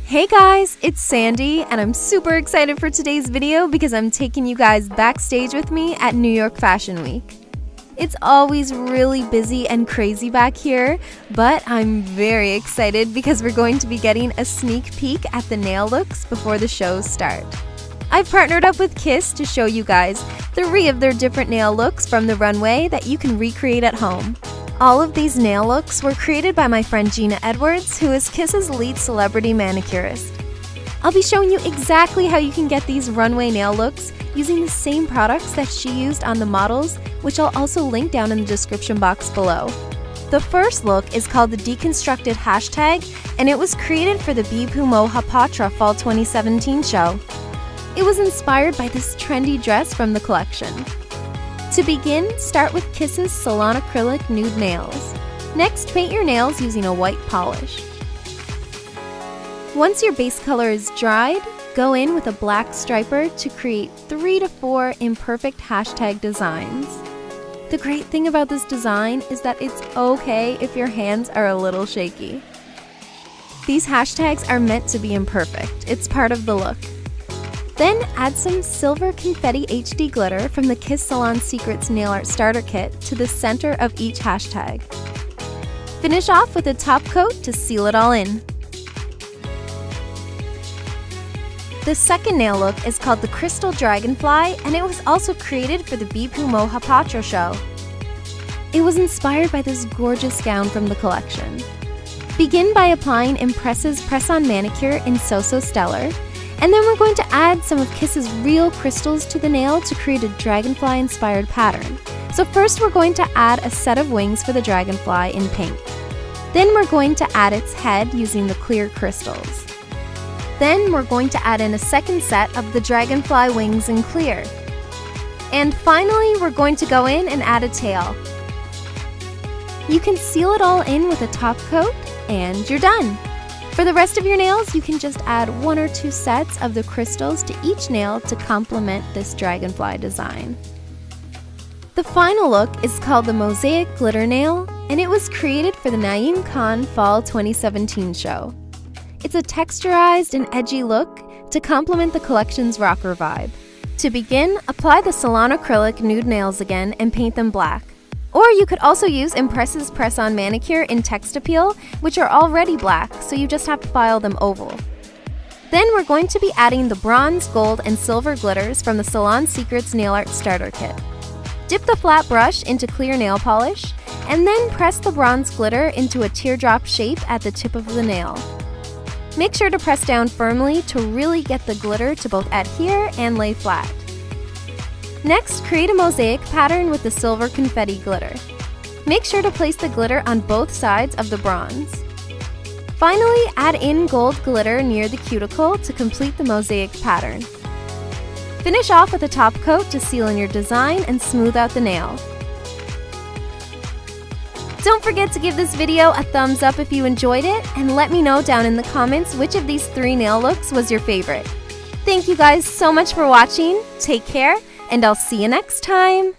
Hey guys, it's Sandy, and I'm super excited for today's video because I'm taking you guys backstage with me at New York Fashion Week. It's always really busy and crazy back here, but I'm very excited because we're going to be getting a sneak peek at the nail looks before the shows start. I've partnered up with Kiss to show you guys 3 of their different nail looks from the runway that you can recreate at home. All of these nail looks were created by my friend Gina Edwards, who is Kiss's lead celebrity manicurist. I'll be showing you exactly how you can get these runway nail looks using the same products that she used on the models, which I'll also link down in the description box below. The first look is called the Deconstructed Hashtag, and it was created for the Bibhu Moha Patra Fall 2017 show. It was inspired by this trendy dress from the collection. To begin, start with Kiss's Salon Acrylic Nude Nails. Next, paint your nails using a white polish. Once your base color is dried, go in with a black striper to create 3 to 4 imperfect hashtag designs. The great thing about this design is that it's okay if your hands are a little shaky. These hashtags are meant to be imperfect. It's part of the look. Then add some silver confetti HD glitter from the Kiss Salon Secrets Nail Art Starter Kit to the center of each hashtag. Finish off with a top coat to seal it all in. The second nail look is called the Crystal Dragonfly, and it was also created for the Bibhu Moha Patra show. It was inspired by this gorgeous gown from the collection. Begin by applying Impress's Press-On Manicure in So So Stellar, and then we're going to add some of Kiss's real crystals to the nail to create a dragonfly-inspired pattern. So first we're going to add a set of wings for the dragonfly in pink. Then we're going to add its head using the clear crystals. Then we're going to add in a second set of the dragonfly wings in clear. And finally, we're going to go in and add a tail. You can seal it all in with a top coat, and you're done! For the rest of your nails, you can just add 1 or 2 sets of the crystals to each nail to complement this dragonfly design. The final look is called the Mosaic Glitter Nail, and it was created for the Naeem Khan Fall 2017 show. It's a texturized and edgy look to complement the collection's rocker vibe. To begin, apply the Salon Acrylic Nude Nails again and paint them black. Or you could also use Impress's Press-On Manicure in Text Appeal, which are already black, so you just have to file them oval. Then we're going to be adding the bronze, gold, and silver glitters from the Salon Secrets Nail Art Starter Kit. Dip the flat brush into clear nail polish, and then press the bronze glitter into a teardrop shape at the tip of the nail. Make sure to press down firmly to really get the glitter to both adhere and lay flat. Next, create a mosaic pattern with the silver confetti glitter. Make sure to place the glitter on both sides of the bronze. Finally, add in gold glitter near the cuticle to complete the mosaic pattern. Finish off with a top coat to seal in your design and smooth out the nail. Don't forget to give this video a thumbs up if you enjoyed it, and let me know down in the comments which of these 3 nail looks was your favorite. Thank you guys so much for watching, take care, and I'll see you next time!